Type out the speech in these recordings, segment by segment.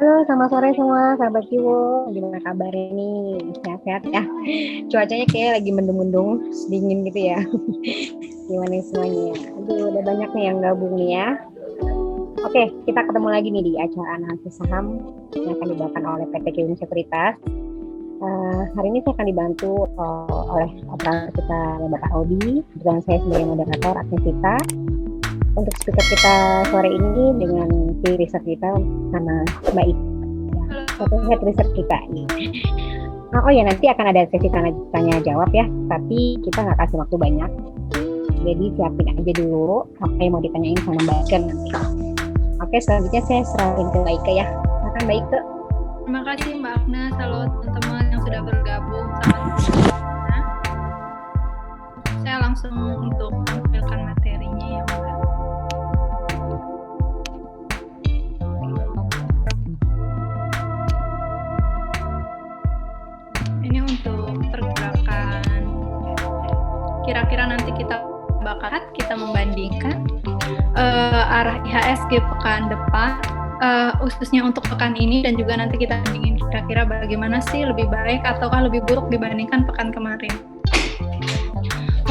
Halo, selamat sore semua, sahabat Kiwo. Gimana kabarnya nih? Sehat-sehat ya? Cuacanya kayak lagi mendung-mendung, dingin gitu ya. Gimana nih semuanya? Aduh, udah banyak nih yang gabung nih ya. Oke, kita ketemu lagi nih di acara analisis saham yang akan dibawakan oleh PT Kiwo Sekuritas. Hari ini saya akan dibantu oleh operator kita, Bapak Audi, dan saya sebagai moderator admin kita. Untuk speaker kita sore ini dengan tim riset kita sama Mbak Ika, head riset kita ini. Oh ya, nanti akan ada sesi tanya jawab ya, tapi kita nggak kasih waktu banyak. Jadi siapin aja dulu apa yang mau ditanyain sama Mbak Ika nanti. Oke, selanjutnya saya serahin ke Mbak Ika ya. Silakan Mbak Ika. Terima kasih Mbak Agnes, halo teman-teman yang sudah bergabung sama saya. Saya langsung untuk menampilkan materinya ya Mbak. Ini untuk pergerakan, kira-kira nanti kita kita membandingkan arah IHSG pekan depan, khususnya untuk pekan ini, dan juga nanti kita bandingin kira-kira bagaimana sih lebih baik ataukah lebih buruk dibandingkan pekan kemarin.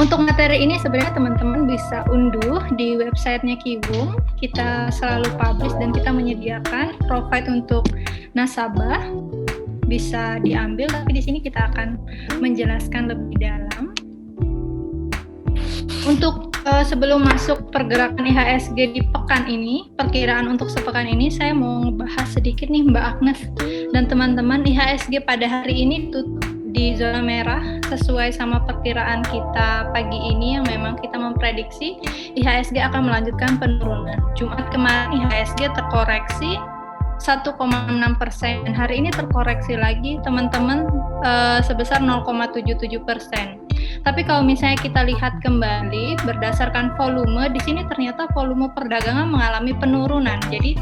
Untuk materi ini sebenarnya teman-teman bisa unduh di websitenya Kiwung. Kita selalu publish dan kita menyediakan provide untuk nasabah, bisa diambil, tapi di sini kita akan menjelaskan lebih dalam. Untuk sebelum masuk pergerakan IHSG di pekan ini, perkiraan untuk sepekan ini, saya mau ngebahas sedikit nih Mbak Agnes dan teman-teman. IHSG pada hari ini tutup di zona merah sesuai sama perkiraan kita pagi ini yang memang kita memprediksi IHSG akan melanjutkan penurunan. Jumat kemarin IHSG terkoreksi 1,6%. Hari ini terkoreksi lagi teman-teman sebesar 0,77%. Tapi kalau misalnya kita lihat kembali berdasarkan volume, di sini ternyata volume perdagangan mengalami penurunan. Jadi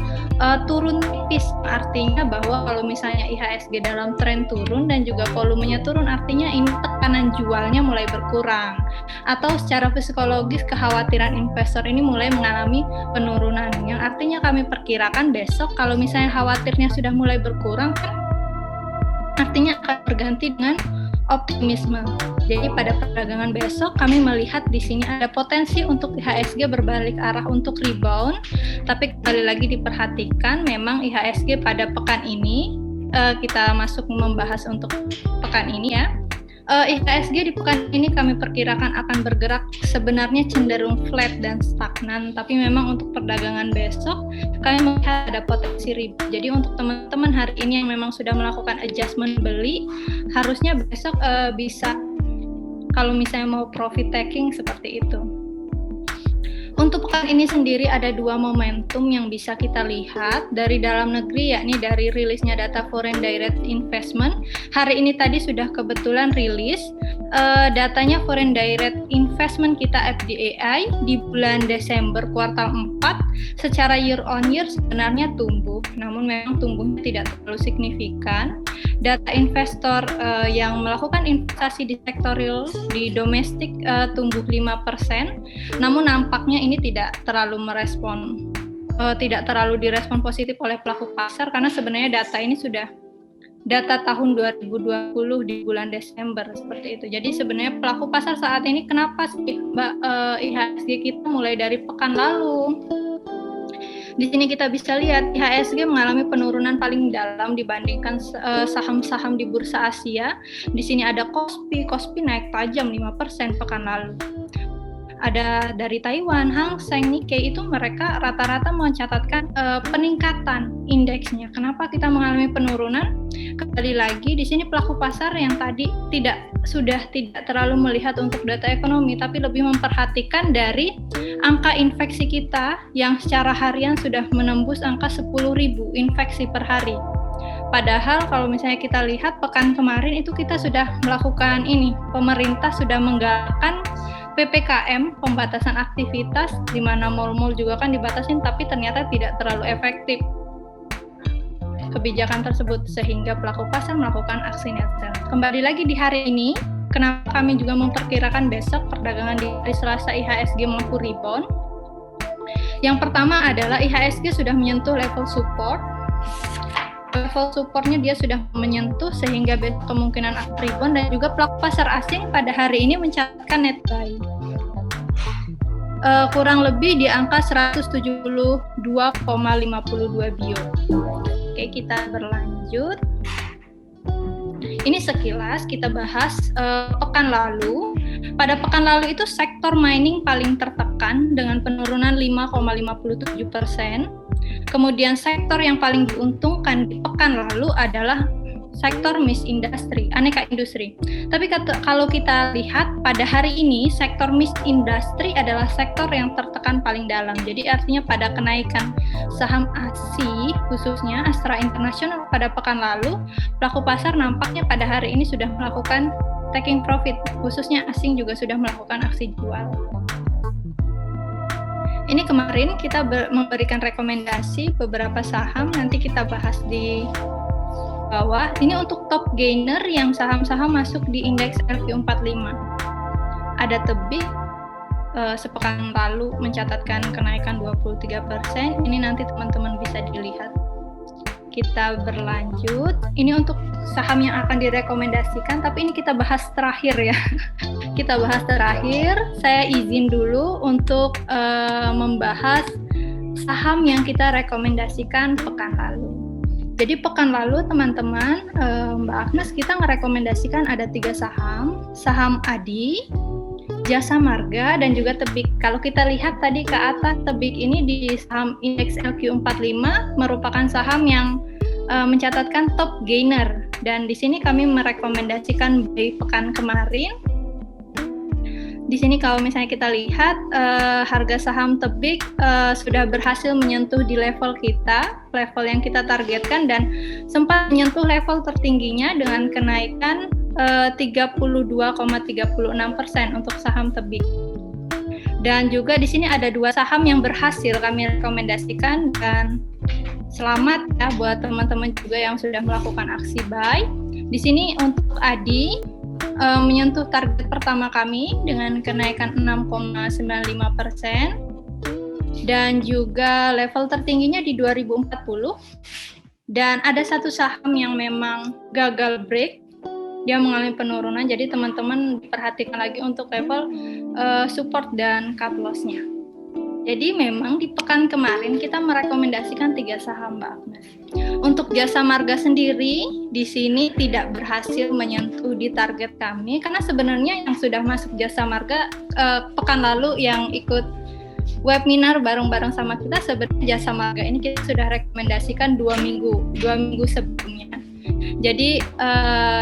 turun tipis, artinya bahwa kalau misalnya IHSG dalam tren turun dan juga volumenya turun, artinya ini tekanan jualnya mulai berkurang. Atau secara psikologis kekhawatiran investor ini mulai mengalami penurunan. Yang artinya kami perkirakan besok kalau misalnya khawatirnya sudah mulai berkurang, kan artinya akan berganti dengan optimisme. Jadi pada perdagangan besok kami melihat di sini ada potensi untuk IHSG berbalik arah untuk rebound. Tapi kembali lagi diperhatikan, memang IHSG pada pekan ini kita masuk membahas untuk pekan ini ya. IHSG di pekan ini kami perkirakan akan bergerak sebenarnya cenderung flat dan stagnan, tapi memang untuk perdagangan besok kami melihat ada potensi rebound. Jadi untuk teman-teman hari ini yang memang sudah melakukan adjustment beli, harusnya besok bisa, kalau misalnya mau profit taking seperti itu. Untuk pekan ini sendiri ada dua momentum yang bisa kita lihat dari dalam negeri, yakni dari rilisnya data foreign direct investment. Hari ini tadi sudah kebetulan rilis datanya foreign direct investment kita FDI di bulan Desember kuartal 4 secara year on year sebenarnya tumbuh, namun memang tumbuhnya tidak terlalu signifikan. Data investor yang melakukan investasi di sektor real di domestik tumbuh 5%, namun nampaknya ini tidak terlalu direspon positif oleh pelaku pasar, karena sebenarnya data ini sudah data tahun 2020 di bulan Desember seperti itu. Jadi sebenarnya pelaku pasar saat ini kenapa sih Mbak IHSG kita mulai dari pekan lalu? Di sini kita bisa lihat IHSG mengalami penurunan paling dalam dibandingkan saham-saham di bursa Asia. Di sini ada Kospi naik tajam 5% pekan lalu. Ada dari Taiwan, Hang Seng, Nikkei, itu mereka rata-rata mencatatkan peningkatan indeksnya. Kenapa kita mengalami penurunan? Kembali lagi di sini pelaku pasar yang tadi tidak sudah tidak terlalu melihat untuk data ekonomi, tapi lebih memperhatikan dari angka infeksi kita yang secara harian sudah menembus angka 10.000 infeksi per hari. Padahal kalau misalnya kita lihat pekan kemarin itu kita sudah melakukan ini, pemerintah sudah menggalakkan PPKM, pembatasan aktivitas, di mana mal-mal juga kan dibatasin, tapi ternyata tidak terlalu efektif kebijakan tersebut, sehingga pelaku pasar melakukan aksi net sale. Kembali lagi di hari ini, kenapa kami juga memperkirakan besok perdagangan di hari Selasa IHSG mampu rebound? Yang pertama adalah IHSG sudah menyentuh level support. Level supportnya dia sudah menyentuh sehingga besok kemungkinan akan rebound, dan juga pelaku pasar asing pada hari ini mencatatkan net buy kurang lebih di angka 172,52 bio. Oke, kita berlanjut. Ini sekilas kita bahas pekan lalu. Pada pekan lalu itu sektor mining paling tertekan dengan penurunan 5,57%. Kemudian sektor yang paling diuntungkan di pekan lalu adalah sektor MIS industri, aneka industri. Tapi kalau kita lihat pada hari ini, sektor MIS industri adalah sektor yang tertekan paling dalam. Jadi artinya pada kenaikan saham ASI, khususnya Astra International pada pekan lalu, pelaku pasar nampaknya pada hari ini sudah melakukan taking profit, khususnya asing juga sudah melakukan aksi jual. Ini kemarin kita memberikan rekomendasi beberapa saham, nanti kita bahas di bawah. Ini untuk top gainer yang saham-saham masuk di indeks LQ45. Ada Tebik sepekan lalu mencatatkan kenaikan 23%. Ini nanti teman-teman bisa dilihat. Kita berlanjut. Ini untuk saham yang akan direkomendasikan, tapi ini kita bahas terakhir ya. Kita bahas terakhir. Saya izin dulu untuk membahas saham yang kita rekomendasikan pekan lalu. Jadi pekan lalu teman-teman, Mbak Agnes kita merekomendasikan ada 3 saham ADI, Jasa Marga, dan juga Tebik. Kalau kita lihat tadi ke atas, Tebik ini di saham indeks LQ45 merupakan saham yang mencatatkan top gainer, dan di sini kami merekomendasikan di pekan kemarin. Di sini kalau misalnya kita lihat harga saham Tebik sudah berhasil menyentuh di level level yang kita targetkan, dan sempat menyentuh level tertingginya dengan kenaikan 32,36% untuk saham Tebik. Dan juga di sini ada 2 saham yang berhasil kami rekomendasikan, dan selamat ya buat teman-teman juga yang sudah melakukan aksi buy. Di sini untuk ADI menyentuh target pertama kami dengan kenaikan 6,95%, dan juga level tertingginya di 2040. Dan ada 1 saham yang memang gagal break, dia mengalami penurunan, jadi teman-teman perhatikan lagi untuk level support dan cut loss-nya. Jadi memang di pekan kemarin kita merekomendasikan 3 saham, Mbak Agnes. Untuk Jasa Marga sendiri di sini tidak berhasil menyentuh di target kami, karena sebenarnya yang sudah masuk Jasa Marga pekan lalu yang ikut webinar bareng-bareng sama kita, sebenarnya Jasa Marga ini kita sudah rekomendasikan 2 minggu sebelumnya. Jadi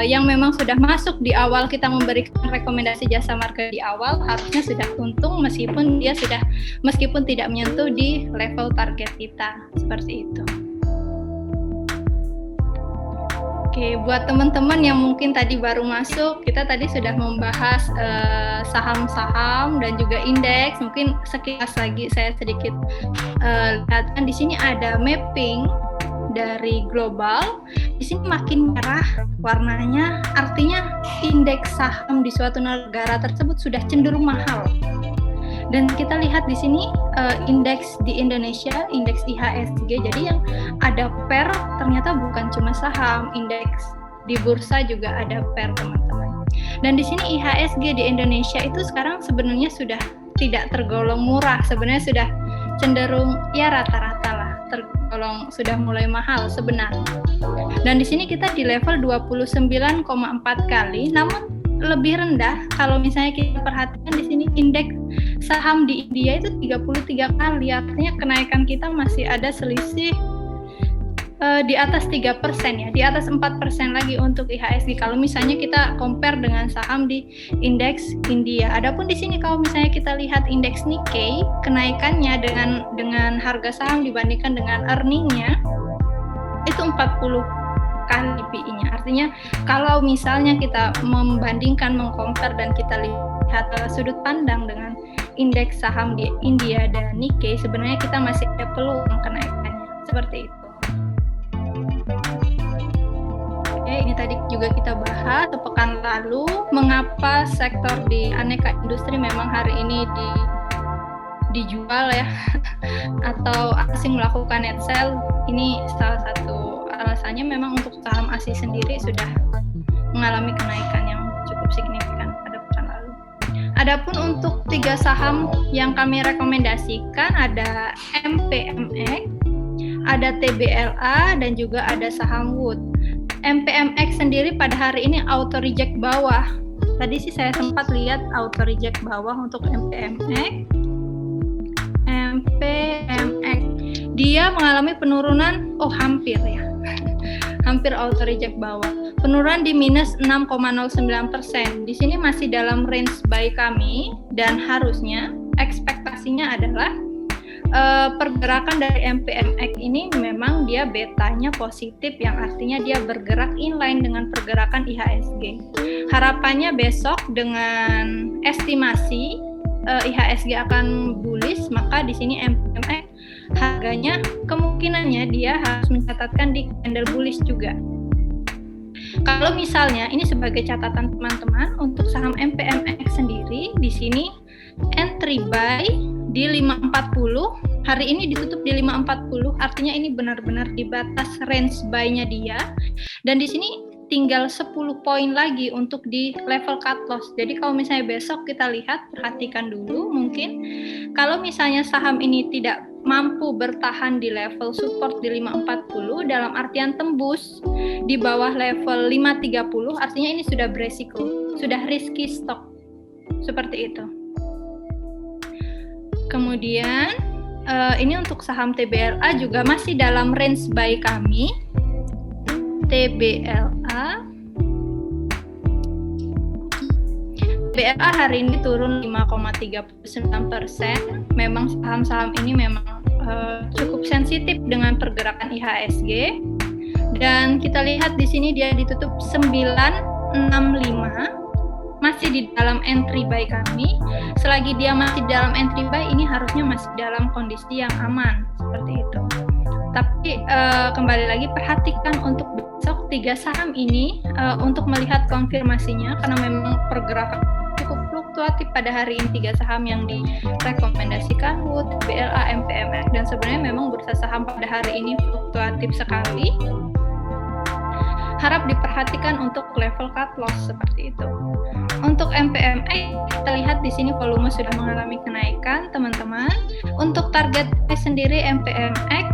yang memang sudah masuk di awal, kita memberikan rekomendasi Jasa Marga di awal, harusnya sudah untung meskipun tidak menyentuh di level target kita, seperti itu. Oke, buat teman-teman yang mungkin tadi baru masuk, kita tadi sudah membahas saham-saham dan juga indeks. Mungkin sekilas lagi saya sedikit lihatkan di sini ada mapping dari global. Di sini makin merah warnanya, artinya indeks saham di suatu negara tersebut sudah cenderung mahal. Dan kita lihat di sini indeks di Indonesia, indeks IHSG. Jadi yang ada pair ternyata bukan cuma saham, indeks di bursa juga ada pair, teman-teman. Dan di sini IHSG di Indonesia itu sekarang sebenarnya sudah tidak tergolong murah, sebenarnya sudah cenderung ya rata-rata lah, tergolong sudah mulai mahal sebenarnya. Dan di sini kita di level 29,4 kali, namun lebih rendah kalau misalnya kita perhatikan di sini indeks saham di India itu 33 kali, artinya kenaikan kita masih ada selisih di atas 3% ya, di atas 4% lagi untuk IHSG kalau misalnya kita compare dengan saham di indeks India. Adapun di sini kalau misalnya kita lihat indeks Nikkei, kenaikannya dengan harga saham dibandingkan dengan earning-nya itu 40 kali PI-nya. Artinya kalau misalnya kita membandingkan, mengcompare dan kita lihat sudut pandang dengan indeks saham di India dan Nikkei, sebenarnya kita masih ada peluang kenaikannya. Seperti itu. Ini tadi juga kita bahas sepekan lalu mengapa sektor di aneka industri memang hari ini dijual ya atau asing melakukan net sell. Ini salah satu alasannya memang untuk saham ASI sendiri sudah mengalami kenaikan yang cukup signifikan pada pekan lalu. Adapun untuk 3 saham yang kami rekomendasikan ada MPMX, ada TBLA dan juga ada saham Wood. MPMX sendiri pada hari ini auto reject bawah. Tadi sih saya sempat lihat auto reject bawah untuk MPMX. Dia mengalami penurunan, hampir ya. Hampir auto reject bawah. Penurunan di minus 6,09%. Di sini masih dalam range buy kami dan harusnya ekspektasinya adalah pergerakan dari MPMX ini memang dia betanya positif, yang artinya dia bergerak inline dengan pergerakan IHSG. Harapannya besok dengan estimasi IHSG akan bullish, maka di sini MPMX harganya kemungkinannya dia harus mencatatkan di candle bullish juga. Kalau misalnya ini sebagai catatan teman-teman untuk saham MPMX sendiri, di sini entry buy di 540, hari ini ditutup di 540, artinya ini benar-benar di batas range buy-nya dia. Dan di sini tinggal 10 poin lagi untuk di level cut loss. Jadi kalau misalnya besok kita lihat, perhatikan dulu mungkin kalau misalnya saham ini tidak mampu bertahan di level support di 540 dalam artian tembus di bawah level 530, artinya ini sudah beresiko, sudah risky stock. Seperti itu. Kemudian ini untuk saham TBLA juga masih dalam range buy kami. TBLA hari ini turun 5,39%. Memang saham-saham ini memang cukup sensitif dengan pergerakan IHSG. Dan kita lihat di sini dia ditutup 965. Masih di dalam entry buy kami. Selagi dia masih dalam entry buy, ini harusnya masih dalam kondisi yang aman, seperti itu. Tapi kembali lagi perhatikan untuk besok 3 saham ini untuk melihat konfirmasinya, karena memang pergerakan cukup fluktuatif pada hari ini 3 saham yang direkomendasikan, Wood, BLA, MPMX, dan sebenarnya memang bursa saham pada hari ini fluktuatif sekali. Harap diperhatikan untuk level cut loss seperti itu. Untuk MPMX kita lihat di sini volume sudah mengalami kenaikan, teman-teman. Untuk target price sendiri MPMX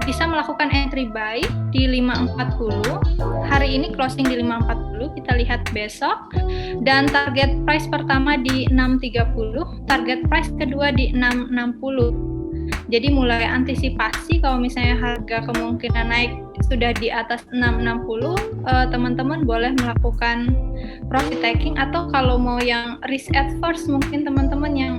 bisa melakukan entry buy di 540. Hari ini closing di 540, kita lihat besok. Dan target price pertama di 630, target price kedua di 660. Jadi mulai antisipasi kalau misalnya harga kemungkinan naik sudah di atas 660, teman-teman boleh melakukan profit taking, atau kalau mau yang risk adverse mungkin teman-teman yang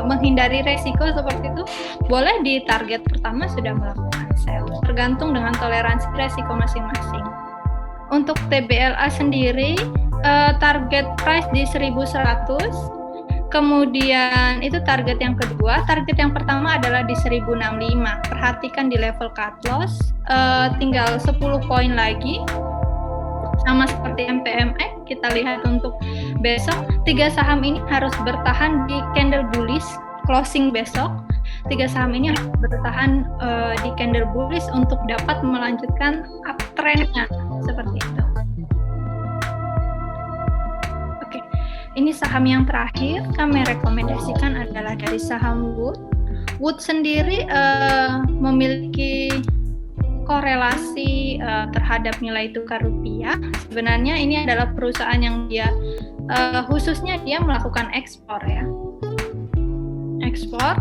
menghindari resiko seperti itu, boleh di target pertama sudah melakukan sell, tergantung dengan toleransi resiko masing-masing. Untuk TBLA sendiri target price di 1100. Kemudian itu target yang kedua. Target yang pertama adalah di 1065. Perhatikan di level cut loss, tinggal 10 poin lagi. Sama seperti MPMX, kita lihat untuk besok 3 saham ini harus bertahan di candle bullish closing besok. 3 saham ini harus bertahan di candle bullish untuk dapat melanjutkan uptrend-nya seperti itu. Ini saham yang terakhir kami rekomendasikan adalah dari saham Wood. Wood sendiri memiliki korelasi terhadap nilai tukar rupiah. Sebenarnya ini adalah perusahaan yang dia khususnya dia melakukan ekspor ya. Ekspor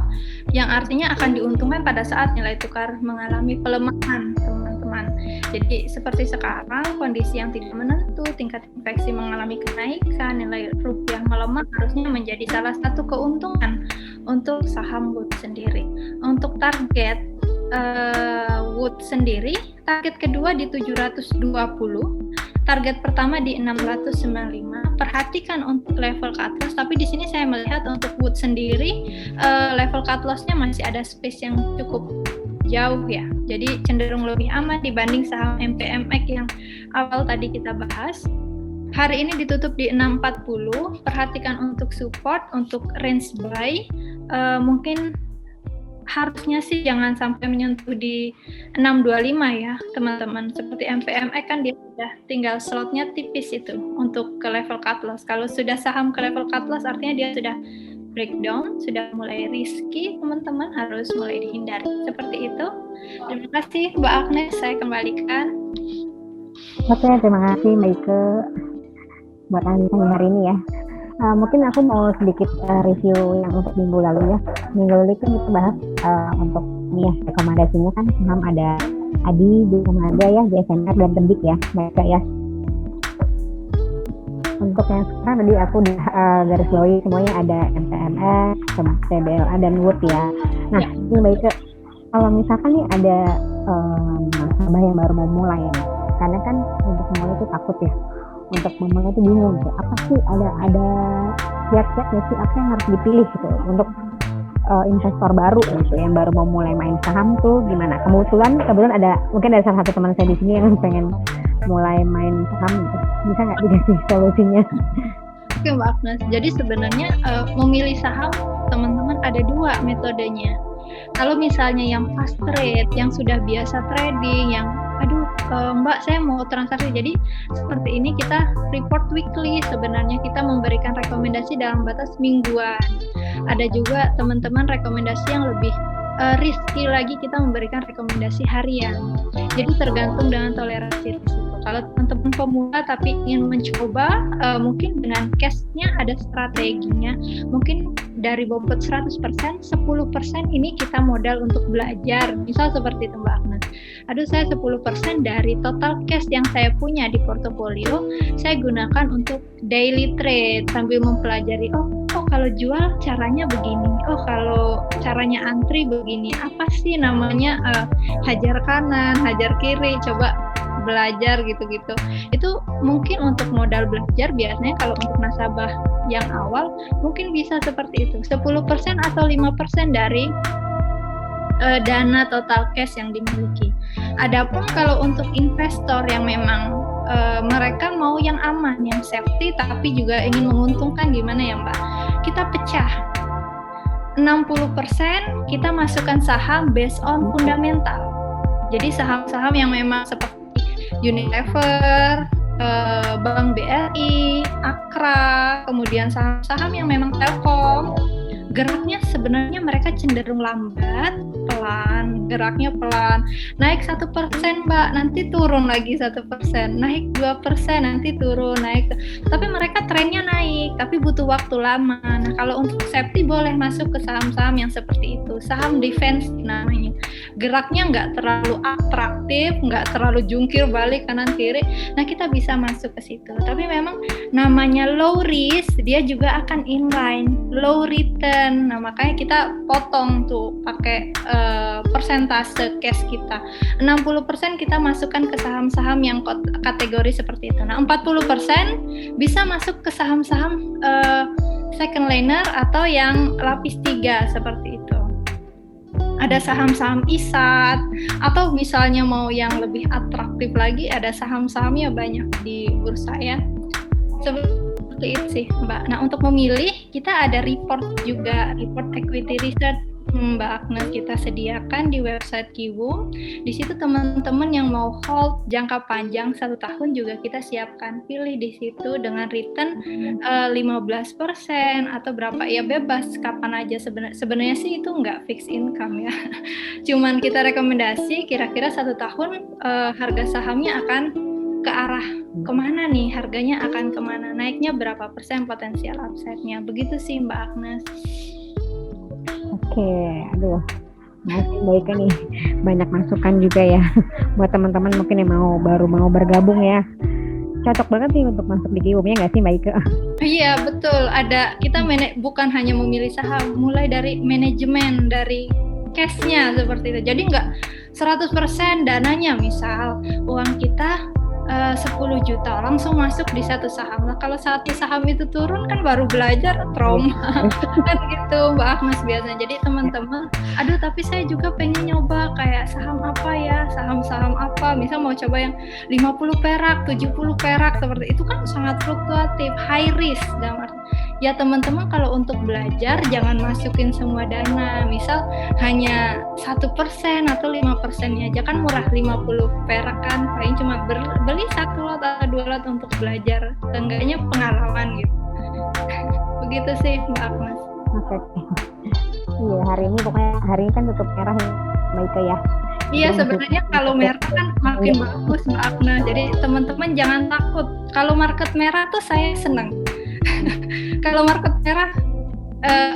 yang artinya akan diuntungkan pada saat nilai tukar mengalami pelemahan, teman-teman. Jadi seperti sekarang kondisi yang tidak menentu, tingkat inflasi mengalami kenaikan, nilai rupiah melemah, harusnya menjadi salah satu keuntungan untuk saham Wood sendiri. Untuk target Wood sendiri, target kedua di 720, target pertama di 695. Perhatikan untuk level cut loss, tapi di sini saya melihat untuk Wood sendiri level cut loss-nya masih ada space yang cukup jauh ya. Jadi cenderung lebih aman dibanding saham MPMX yang awal tadi kita bahas. Hari ini ditutup di 640. Perhatikan untuk support, untuk range buy mungkin harusnya sih jangan sampai menyentuh di 625 ya teman-teman. Seperti MPMX kan dia sudah tinggal slotnya tipis itu untuk ke level cut loss. Kalau sudah saham ke level cut loss artinya dia sudah breakdown, sudah mulai risky, teman-teman harus mulai dihindari. Seperti itu. Terima kasih Mbak Agnes, saya kembalikan. Oke, terima kasih Mbak Ike buat analisan hari ini ya. Mungkin aku mau sedikit review yang untuk minggu lalu ya. Minggu lalu itu kita bahas untuk ini ya, rekomendasinya kan saham ada ADI, ada ya, JSMR dan Tebik ya, mereka ya. Untuk yang sekarang tadi aku udah garis bawahi semuanya ada MPMX, TBLA dan Wood ya. Nah, ini Mbak Ike, kalau misalkan nih ada nasabah yang baru mau mulai ya, karena kan untuk mulai itu takut ya. Untuk memulai itu bingung tuh, apa sih ada kiat-kiat nggak sih apa yang harus dipilih gitu untuk investor baru gitu yang baru mau mulai main saham tuh gimana? Kebetulan ada mungkin ada salah satu teman saya di sini yang pengen mulai main saham gitu. Bisa nggak dikasih solusinya? Oke Mbak Agnes, jadi sebenarnya memilih saham teman-teman ada dua metodenya. Kalau misalnya yang fast trade, yang sudah biasa trading, yang Mbak saya mau transaksi, jadi seperti ini kita report weekly, sebenarnya kita memberikan rekomendasi dalam batas mingguan. Ada juga teman-teman rekomendasi yang lebih risky lagi, kita memberikan rekomendasi harian. Jadi tergantung dengan toleransi risiko. Kalau teman-teman pemula tapi ingin mencoba, mungkin dengan cash-nya ada strateginya. Mungkin dari bobot 100%, 10% ini kita modal untuk belajar. Misal seperti itu Mbak Agnes. Saya 10% dari total cash yang saya punya di portofolio, saya gunakan untuk daily trade sambil mempelajari, kalau jual caranya begini, kalau caranya antri begini, apa sih namanya hajar kanan, hajar kiri, coba belajar gitu-gitu. Itu mungkin untuk modal belajar, biasanya kalau untuk nasabah yang awal mungkin bisa seperti itu, 10% atau 5% dari dana total cash yang dimiliki. Adapun kalau untuk investor yang memang mereka mau yang aman, yang safety, tapi juga ingin menguntungkan, gimana ya Mbak? Kita pecah. 60% kita masukkan saham based on fundamental. Jadi saham-saham yang memang seperti Unilever, Bank BRI, Akra, kemudian saham-saham yang memang Telkom, geraknya sebenarnya mereka cenderung lambat, pelan, geraknya pelan. Naik 1% Mbak, nanti turun lagi 1%, naik 2%, nanti turun, naik. Tapi mereka trennya naik, tapi butuh waktu lama. Nah, kalau untuk safety boleh masuk ke saham-saham yang seperti itu, saham defense namanya. Geraknya nggak terlalu atraktif, nggak terlalu jungkir balik kanan kiri. Nah, kita bisa masuk ke situ. Tapi memang namanya low risk, dia juga akan inline, low return. Nah, makanya kita potong tuh pakai persentase cash kita. 60% kita masukkan ke saham-saham yang kategori seperti itu. Nah, 40% bisa masuk ke saham-saham second liner atau yang lapis 3 seperti itu. Ada saham-saham ISAT, atau misalnya mau yang lebih atraktif lagi, ada saham-sahamnya banyak di bursa ya. Seperti itu sih Mbak. Nah, untuk memilih kita ada report juga, report equity research Mbak Agnes kita sediakan di website Kiwoo. Di situ teman-teman yang mau hold jangka panjang 1 tahun juga kita siapkan. Pilih di situ dengan return 15% atau berapa, ya bebas kapan aja. Sebenarnya sih itu nggak fixed income ya. Cuman kita rekomendasi kira-kira 1 tahun harga sahamnya akan ke arah kemana nih, harganya akan kemana, naiknya berapa persen potensial upside-nya. Begitu sih Mbak Agnes. Oke, aduh, masih baik nih. Banyak masukan juga ya buat teman-teman mungkin yang baru mau bergabung ya. Cocok banget nih untuk masuk di Giwom, ya nggak sih Mbak Ike? Iya betul, ada kita bukan hanya memilih saham, mulai dari manajemen, dari cash-nya seperti itu. Jadi nggak 100% dananya, misal uang kita 10 juta langsung masuk di satu saham. Nah kalau satu saham itu turun kan baru belajar trauma kan gitu Mbak Agnes biasanya. Jadi teman-teman, aduh tapi saya juga pengen nyoba kayak saham apa ya, saham-saham apa, misal mau coba yang 50 perak, 70 perak seperti itu kan sangat fluktuatif, high risk dalam arti. Ya teman-teman kalau untuk belajar jangan masukin semua dana, misal hanya 1% atau 5%-nya aja kan murah, 50 perak kan paling cuma beli 1 lot atau 2 lot untuk belajar, seenggaknya pengalaman gitu. Begitu sih Mbak Agnes. Oke. Iya, hari ini kan tutup merah Mbak Ike ya. Iya sebenarnya kalau merah kan makin bagus Mbak Agnes, jadi teman-teman jangan takut. Kalau market merah tuh saya senang. Kalau market merah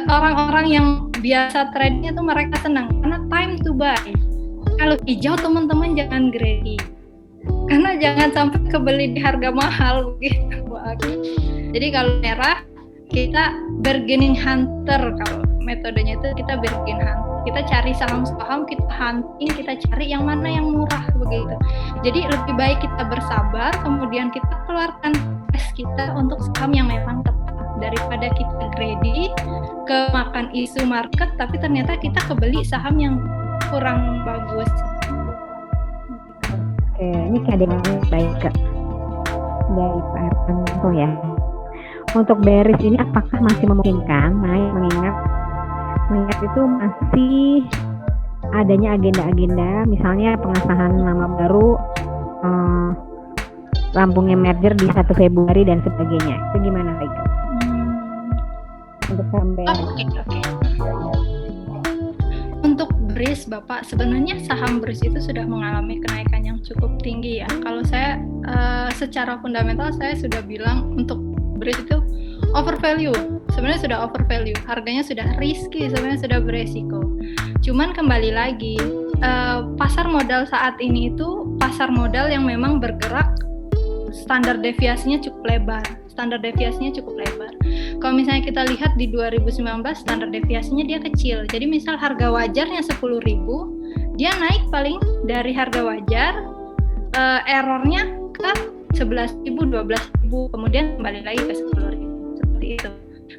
orang-orang yang biasa tradingnya tuh mereka senang karena time to buy. Kalau hijau teman-teman jangan greedy, karena jangan sampai kebeli di harga mahal begitu. Jadi kalau merah kita bargaining hunter, kalau metodenya itu kita bargain hunter. Kita cari saham-saham, kita hunting, kita cari yang mana yang murah begitu. Jadi lebih baik kita bersabar, kemudian kita keluarkan cash kita untuk saham yang memang tepat, daripada kita greedy ke makan isu market tapi ternyata kita kebeli saham yang kurang bagus. Oke, ini ada yang baik dari Pak Artanto ya. Untuk bearish ini apakah masih memungkinkan naik, mengingat itu masih adanya agenda-agenda, misalnya pengesahan nama baru, rampungnya merger di 1 Februari dan sebagainya. Itu gimana Pak Ike? Untuk sampai untuk BRIS Bapak, sebenarnya saham BRIS itu sudah mengalami kenaikan yang cukup tinggi ya. Kalau saya secara fundamental saya sudah bilang untuk BRIS itu overvalue. Sebenarnya sudah overvalue, harganya sudah risky, sebenarnya sudah beresiko. Cuman kembali lagi, pasar modal saat ini itu pasar modal yang memang bergerak standar deviasinya cukup lebar. Kalau misalnya kita lihat di 2019 standar deviasinya dia kecil. Jadi misal harga wajarnya 10.000, dia naik paling dari harga wajar, errornya ke 11.000, 12.000, kemudian kembali lagi ke 10.000. Seperti itu.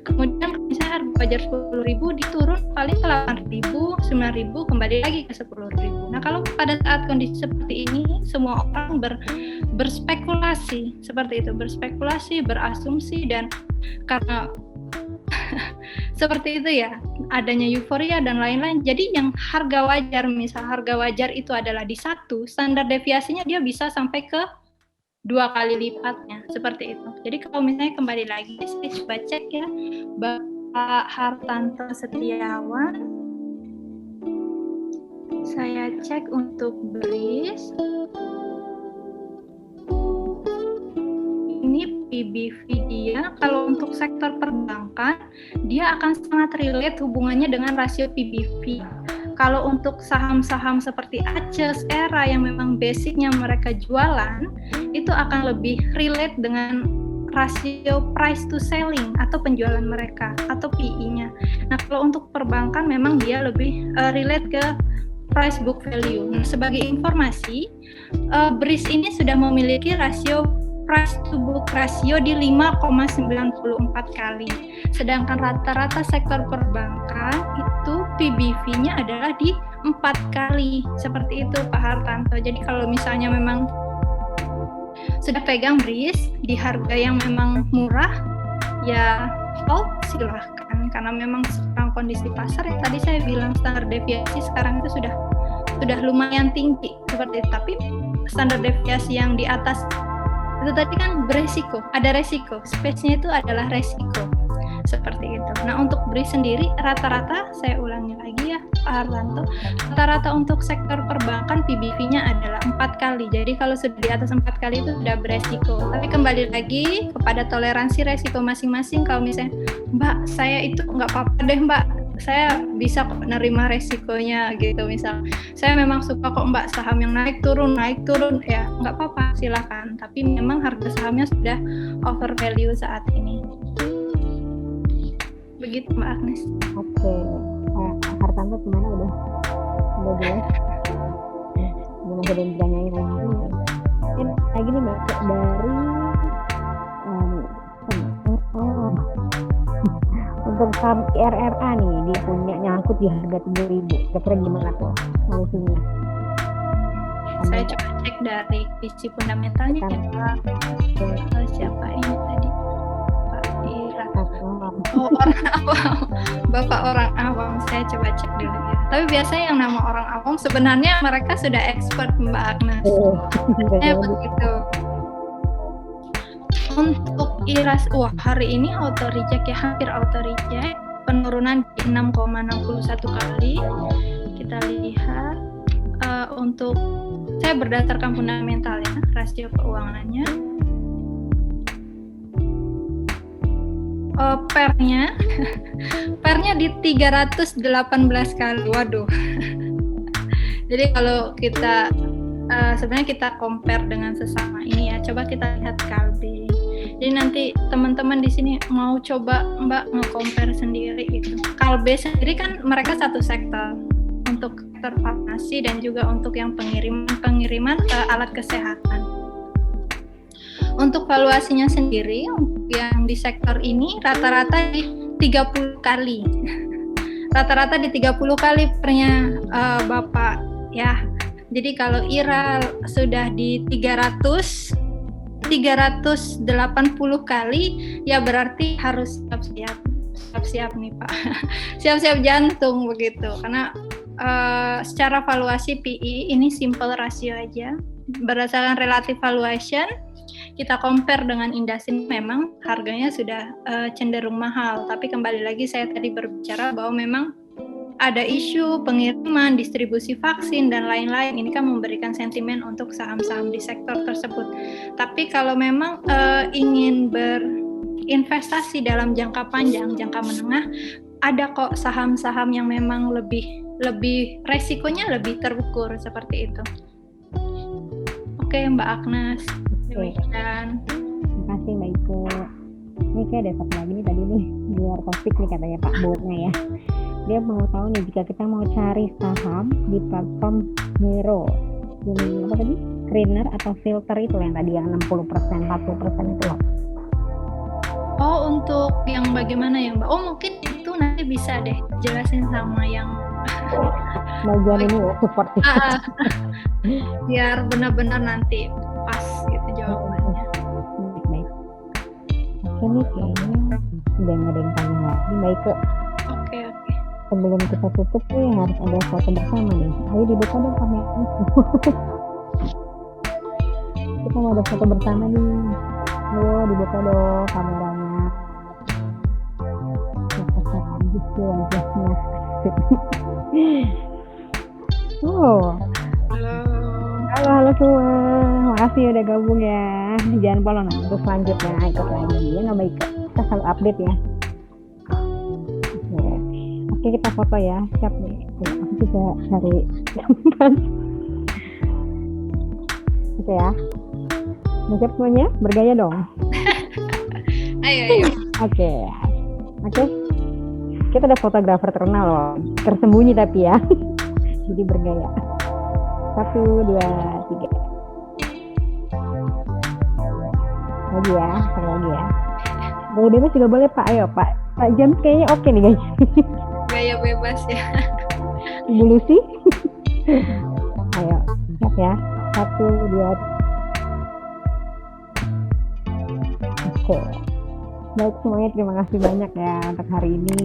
Kemudian misalnya harga wajar 10.000 diturun paling ke 8.000, 9.000, kembali lagi ke 10.000. Nah kalau pada saat kondisi seperti ini semua orang berspekulasi seperti itu, berspekulasi, berasumsi, dan karena seperti itu ya, adanya euforia dan lain-lain. Jadi yang harga wajar, misal harga wajar itu adalah di 1, standar deviasinya dia bisa sampai ke 2 kali lipatnya, seperti itu. Jadi kalau misalnya kembali lagi, saya coba cek ya, Bapak Hartanto Setiawan, saya cek untuk BRIS, ini PBV dia, kalau untuk sektor perbankan, dia akan sangat relate hubungannya dengan rasio PBV. Kalau untuk saham-saham seperti ACES, ERA yang memang basicnya mereka jualan, itu akan lebih relate dengan rasio price to selling atau penjualan mereka atau PE-nya. Nah, kalau untuk perbankan memang dia lebih relate ke price book value. Nah, sebagai informasi, BRIS ini sudah memiliki rasio price to book ratio di 5,94 kali. Sedangkan rata-rata sektor perbankan itu PBV-nya adalah di 4 kali. Seperti itu Pak Hartanto. Jadi kalau misalnya memang sudah pegang BRIS di harga yang memang murah, ya hold silahkan. Karena memang sekarang kondisi pasar yang tadi saya bilang standar deviasi sekarang itu sudah lumayan tinggi seperti itu. Tapi standar deviasi yang di atas itu tadi kan beresiko, ada resiko, space-nya itu adalah resiko, seperti itu. Nah untuk BRIS sendiri rata-rata, saya ulangi lagi ya Pak Hartanto, rata-rata untuk sektor perbankan PBV-nya adalah 4 kali. Jadi kalau sudah di atas 4 kali itu sudah beresiko. Tapi kembali lagi kepada toleransi resiko masing-masing. Kalau misalnya Mbak saya itu nggak apa-apa deh Mbak, saya bisa kok nerima resikonya gitu. Misal saya memang suka kok Mbak saham yang naik turun ya nggak apa-apa silakan, tapi memang harga sahamnya sudah over value saat ini. Begitu Mbak Agnes. Oke. Hartanto gimana, udah jelas? Belum ada yang ditanyain lagi. Lagi nih Mbak, dari untuk saham RRA nih, dia punya nyangkut di harga 3.000. Kira-kira gimana tuh solusinya? Saya coba cek dari visi fundamentalnya ya Pak. Siapa ini tadi? Pak Ira. Oh, orang awam. Bapak orang awam. Saya coba cek dulu ya. Tapi biasanya yang nama orang awam sebenarnya mereka sudah expert Mbak Agnes. Begitu. Untuk IRAS, hari ini auto reject ya, hampir auto reject, penurunan di 6,61 kali. Kita lihat untuk saya berdasarkan fundamental ya, rasio keuangannya. Pernya di 318 kali. Waduh. Jadi kalau kita sebenarnya kita compare dengan sesama ini ya. Coba kita lihat Kalbe. Jadi nanti teman-teman di sini mau coba Mbak nge-compare sendiri gitu. Kalbe sendiri kan mereka satu sektor, untuk sektor farmasi dan juga untuk yang pengiriman alat kesehatan. Untuk valuasinya sendiri yang di sektor ini rata-rata di 30 kali. Rata-rata di 30 kali pernya Bapak ya. Jadi kalau IRA sudah di 380 kali, ya berarti harus siap-siap nih Pak. Siap-siap jantung begitu. Karena secara valuasi PE ini simple rasio aja. Berdasarkan relative valuation, kita compare dengan industri, memang harganya sudah cenderung mahal. Tapi kembali lagi saya tadi berbicara bahwa memang ada isu pengiriman, distribusi vaksin, dan lain-lain. Ini kan memberikan sentimen untuk saham-saham di sektor tersebut. Tapi kalau memang ingin berinvestasi dalam jangka panjang, jangka menengah, ada kok saham-saham yang memang lebih resikonya lebih terukur seperti itu. Oke Mbak Agnes. Demikian. Terima kasih Mbak Iko. Ini kayak ada satu lagi nih tadi nih, di luar topik nih katanya Pak Botnya ya. Dia mau tahu nih, jika kita mau cari saham di platform Miro, ini apa tadi? Screener atau filter itu yang tadi yang 60%, 40% itu loh. Oh, untuk yang bagaimana ya Mbak? Oh, mungkin itu nanti bisa deh jelasin sama yang bagian ini ya, support. Biar benar-benar nanti pas gitu jawabannya. Baik. Oke nih, kayaknya udah nggak ada yang tanya lagi. Baik ke. Oke. Sebelum kita tutup nih harus ada foto bersama nih. Ayo dibuka dong kameranya. Kita mau ada foto bersama nih. Ayo dibuka dong kameranya. Cepat gitu wajahnya. Halo semua. Makasih udah gabung ya. Jangan lupa loh nanti selanjutnya ikut lagi ya, nggak baik. Kita selalu update ya. Oke, kita foto ya. Siap nih. Aku juga cari tempat. Oke ya. Siap semuanya? Bergaya dong. Ayo. Oke. Kita ada fotografer terkenal loh. Tersembunyi tapi ya. Jadi bergaya. 1, 2, 3. Lagi ya. Sekali lagi ya. Gaya bebas juga boleh Pak. Ayo Pak. Pak James kayaknya oke nih guys. Gaya bebas ya. Ibu Lucy. Ayo, siap ya. 1, 2. Oke. Baik semuanya, terima kasih banyak ya untuk hari ini.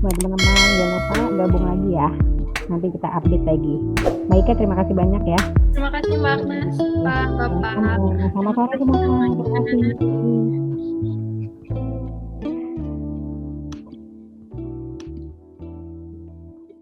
Buat teman-teman jangan lupa gabung lagi ya. Nanti kita update lagi. Baiknya terima kasih banyak ya. Terima kasih Mbak Agnes, Pak Bapak. Sama-sama. Terima kasih.